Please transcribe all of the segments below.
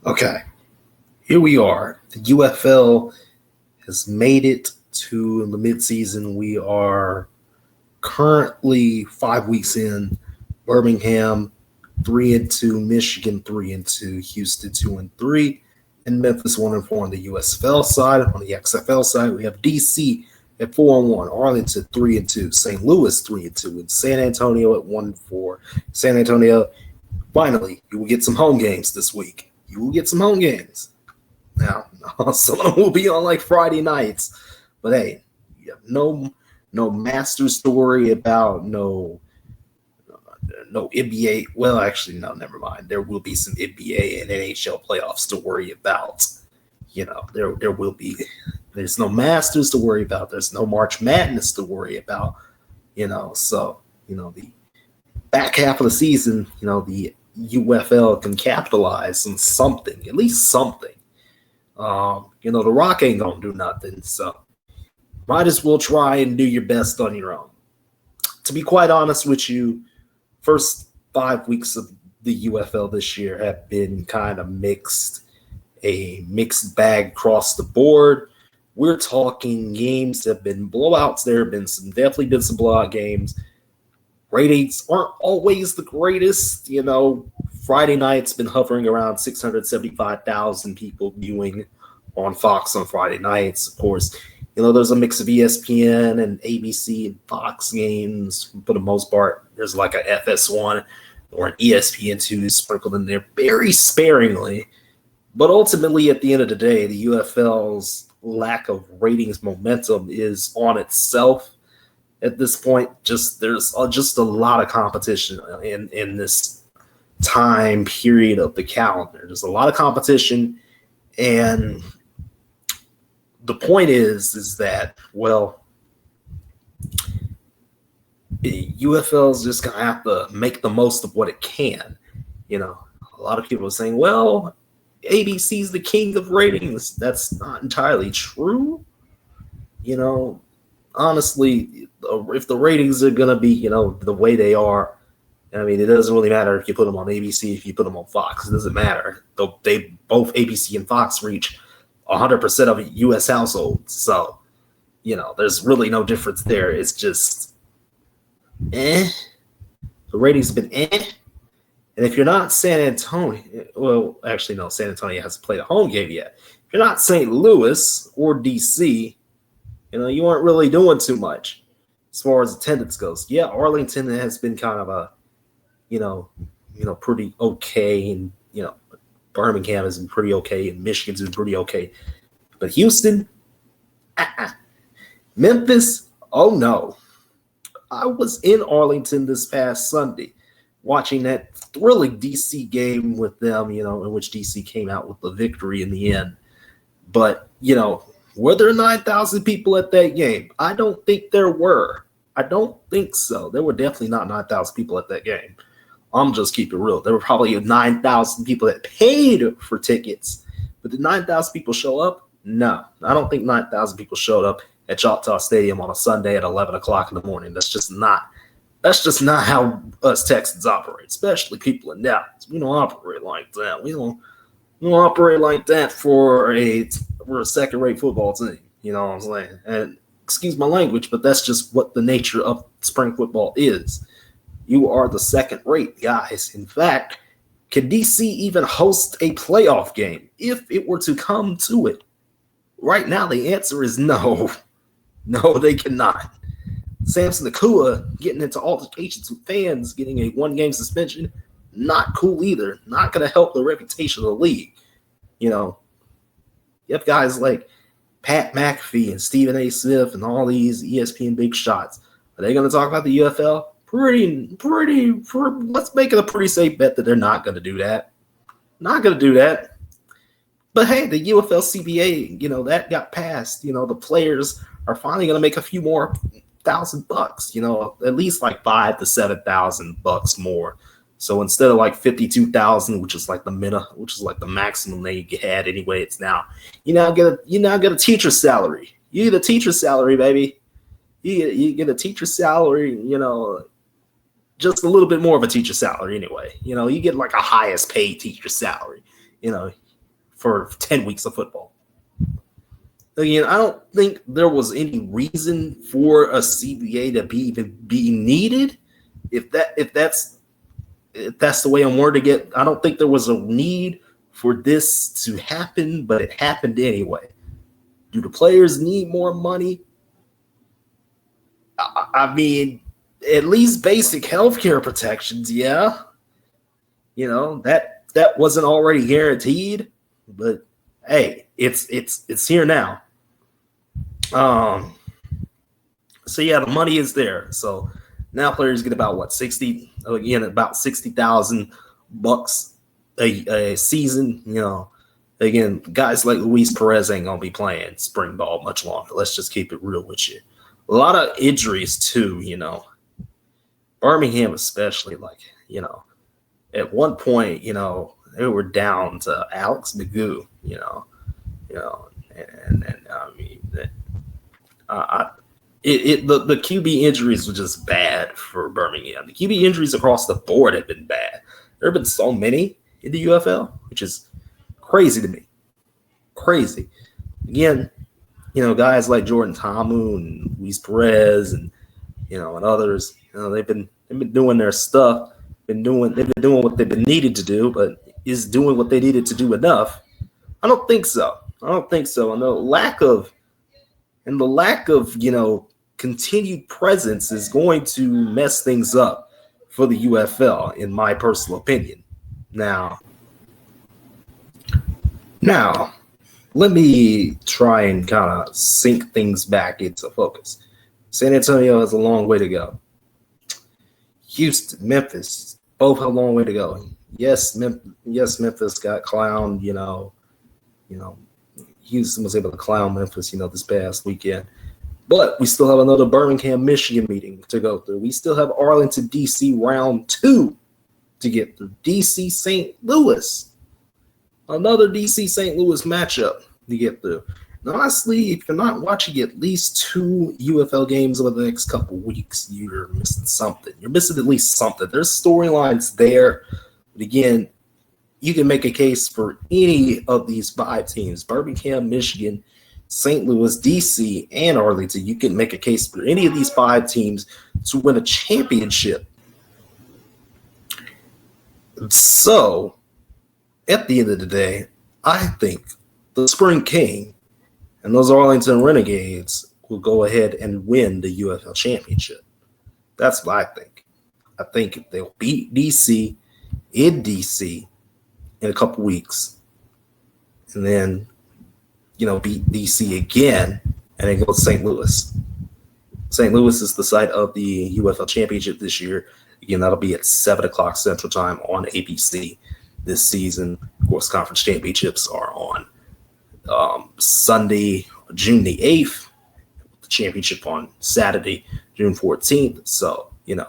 Okay, here we are. The UFL has made it to the midseason. We are currently 5 weeks in. Birmingham 3-2, Michigan 3-2, Houston 2-3, and Memphis 1-4 on the USFL side. On the XFL side, we have DC at 4-1, Arlington 3-2, St. Louis 3-2, and San Antonio at 1-4. San Antonio, finally, you will get some home games this week. You will get some home games. Now, some of them will be on like Friday nights, but hey, you have no Masters to worry about, no NBA. Well, actually, no, never mind. There will be some NBA and NHL playoffs to worry about. There will be. There's no Masters to worry about. There's no March Madness to worry about. So the back half of the season, the UFL can capitalize on something, at least something. The Rock ain't gonna do nothing, so might as well try and do your best on your own. To be quite honest with you, first 5 weeks of the UFL this year have been kind of a mixed bag across the board. We're talking games that have been blowouts. There have been definitely been some blowout games. Ratings aren't always the greatest. Friday night's been hovering around 675,000 people viewing on Fox on Friday nights. Of course, there's a mix of ESPN and ABC and Fox games. For the most part, there's like a FS1 or an ESPN2 sprinkled in there very sparingly. But ultimately, at the end of the day, the UFL's lack of ratings momentum is on itself. At this point, there's just a lot of competition in this time period of the calendar. There's a lot of competition, and the point is that, well, UFL is just going to have to make the most of what it can. A lot of people are saying, well, ABC's the king of ratings. That's not entirely true. Honestly, if the ratings are going to be, the way they are, it doesn't really matter if you put them on ABC, if you put them on Fox. It doesn't matter. Both ABC and Fox reach 100% of U.S. households. So, there's really no difference there. It's just, The ratings have been And if you're not San Antonio, well, actually, no, San Antonio hasn't played a home game yet. If you're not St. Louis or DC, you aren't really doing too much as far as attendance goes. Yeah, Arlington has been kind of a, pretty okay, and Birmingham has been pretty okay, and Michigan's been pretty okay. But Houston, Memphis, oh no. I was in Arlington this past Sunday watching that thrilling DC game with them, in which DC came out with the victory in the end. But, were there 9,000 people at that game? I don't think there were. I don't think so. There were definitely not 9,000 people at that game. I'm just keeping it real. There were probably 9,000 people that paid for tickets. But did 9,000 people show up? No. I don't think 9,000 people showed up at Choctaw Stadium on a Sunday at 11 o'clock in the morning. That's just not how us Texans operate, especially people in Dallas. We don't operate like that. We don't operate like that for a second-rate football team. You know what I'm saying? And excuse my language, but that's just what the nature of spring football is. You are the second-rate guys. In fact, can DC even host a playoff game if it were to come to it? Right now, the answer is no. No, they cannot. Samson Nakua getting into altercations with fans, getting a one-game suspension, not cool either. Not going to help the reputation of the league. You have guys like Pat McAfee and Stephen A. Smith and all these ESPN big shots. Are they going to talk about the UFL? Let's make it a pretty safe bet that they're not going to do that. Not going to do that. But hey, the UFL CBA, that got passed. The players are finally going to make a few more $1,000, at least like $5,000 to $7,000 more. So instead of like 52,000, which is like the maximum they had anyway, it's now you now get a teacher's salary. You get a teacher's salary, baby. You get a teacher's salary, just a little bit more of a teacher salary anyway. You get like a highest paid teacher salary. for 10 weeks of football. Again, I don't think there was any reason for a CBA to be needed. If that's the way I'm wording it, I don't think there was a need for this to happen, but it happened anyway. Do the players need more money? I mean, at least basic healthcare protections, yeah. You know, that wasn't already guaranteed, but hey, it's here now. So yeah, the money is there. So now players get about about $60,000 a season. You know, again, guys like Luis Perez ain't gonna be playing spring ball much longer. Let's just keep it real with you. A lot of injuries too. You know, Birmingham especially. Like, you know, at one point, you know, they were down to Alex McGoo. You know, and I mean. The QB injuries were just bad for Birmingham. The QB injuries across the board have been bad. There have been so many in the UFL, which is crazy to me. Crazy. Again, you know, guys like Jordan Ta'amu and Luis Perez and, you know, and others, you know, they've been doing their stuff, they've been doing what they've been needed to do, but is doing what they needed to do enough? I don't think so. And the lack of, you know, continued presence is going to mess things up for the UFL, in my personal opinion. Now, let me try and kind of sink things back into focus. San Antonio has a long way to go. Houston, Memphis, both have a long way to go. Yes, Memphis got clowned, you know, Houston was able to clown Memphis, you know, this past weekend. But we still have another Birmingham, Michigan meeting to go through. We still have Arlington, D.C. round 2 to get through. D.C. St. Louis. Another D.C. St. Louis matchup to get through. And honestly, if you're not watching at least 2 UFL games over the next couple weeks, you're missing something. You're missing at least something. There's storylines there. But again, you can make a case for any of these 5 teams, Birmingham, Michigan, St. Louis, D.C., and Arlington. You can make a case for any of these 5 teams to win a championship. So, at the end of the day, I think the Spring King and those Arlington Renegades will go ahead and win the UFL championship. That's what I think. I think they'll beat D.C. in D.C. in a couple weeks, and then, you know, beat DC again, and then go to St. Louis. St. Louis is the site of the UFL Championship this year. Again, that'll be at 7 o'clock Central Time on ABC this season. Of course, conference championships are on Sunday, June the 8th. The championship on Saturday, June 14th. So, you know,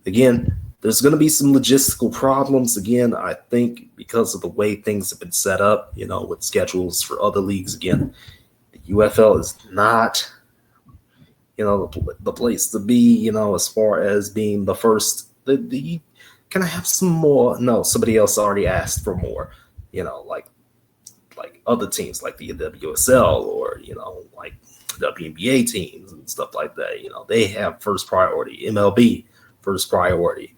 again, there's going to be some logistical problems, again, I think, because of the way things have been set up, you know, with schedules for other leagues. Again, the UFL is not, you know, the place to be, you know, as far as being the first. Can I have some more? No, somebody else already asked for more, you know, like other teams like the WSL or, you know, like WNBA teams and stuff like that. You know, they have first priority. MLB, first priority.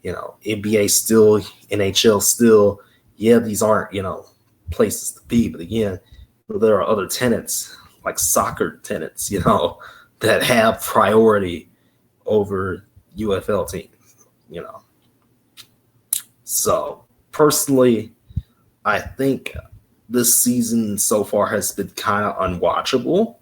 You know, NBA still, NHL still, yeah, these aren't, you know, places to be. But again, there are other tenants, like soccer tenants, you know, that have priority over UFL teams, you know. So, personally, I think this season so far has been kind of unwatchable,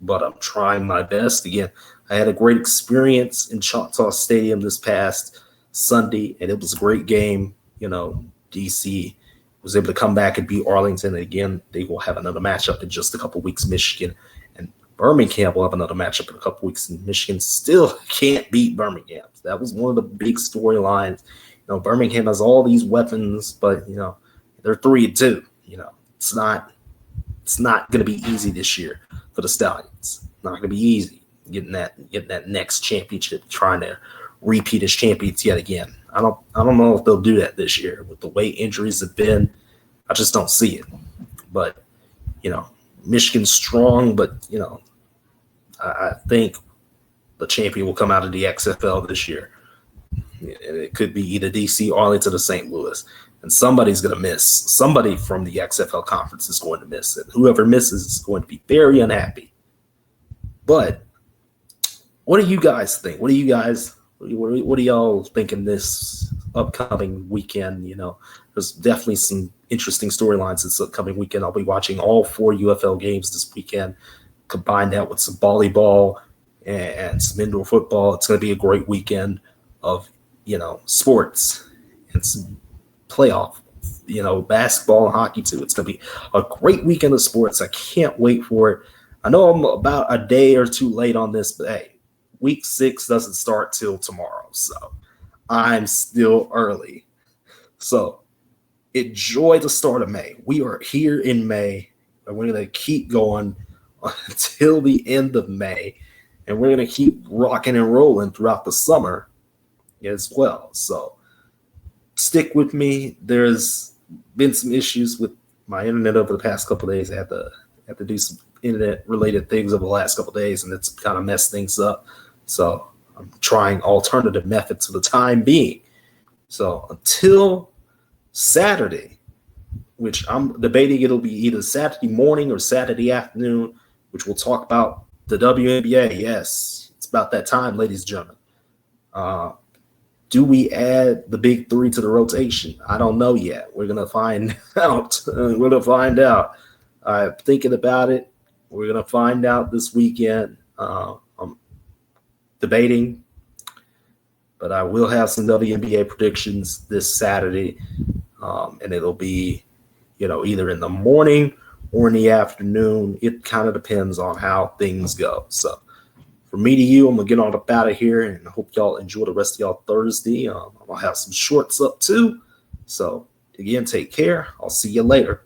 but I'm trying my best. Again, I had a great experience in Choctaw Stadium this past Sunday, and it was a great game. You know, DC was able to come back and beat Arlington. And again, they will have another matchup in just a couple weeks. Michigan and Birmingham will have another matchup in a couple weeks, and Michigan still can't beat Birmingham. So that was one of the big storylines. You know, Birmingham has all these weapons, but, you know, they're 3-2. You know, it's not going to be easy this year for the Stallions. Not going to be easy getting that next championship, trying to repeat as champions yet again. I don't know if they'll do that this year with the way injuries have been. I just don't see it. But, Michigan's strong, but, I think the champion will come out of the XFL this year. It could be either DC, Arlington, or St. Louis. And somebody's going to miss. Somebody from the XFL conference is going to miss it. Whoever misses is going to be very unhappy. But what do you guys think? What are y'all thinking this upcoming weekend? There's definitely some interesting storylines this upcoming weekend. I'll be watching all 4 UFL games this weekend, combine that with some volleyball and some indoor football. It's going to be a great weekend of, sports and some playoff, basketball and hockey too. It's going to be a great weekend of sports. I can't wait for it. I know I'm about a day or two late on this, but hey, week 6 doesn't start till tomorrow, so I'm still early. So enjoy the start of May. We are here in May, and we're going to keep going until the end of May, and we're going to keep rocking and rolling throughout the summer as well. So stick with me. There's been some issues with my internet over the past couple of days. I had to do some internet-related things over the last couple of days, and it's kind of messed things up. So I'm trying alternative methods for the time being. So until Saturday, which I'm debating it'll be either Saturday morning or Saturday afternoon, which we'll talk about the WNBA. Yes, it's about that time, ladies and gentlemen. Do we add the big 3 to the rotation? I don't know yet. We're going to find out. I'm thinking about it. We're going to find out this weekend. I'm debating, but I will have some WNBA predictions this Saturday, and it'll be, either in the morning or in the afternoon. It kind of depends on how things go. So from me to you, I'm going to get on up out of here, and I hope y'all enjoy the rest of y'all Thursday. I'll have some shorts up too. So again, take care. I'll see you later.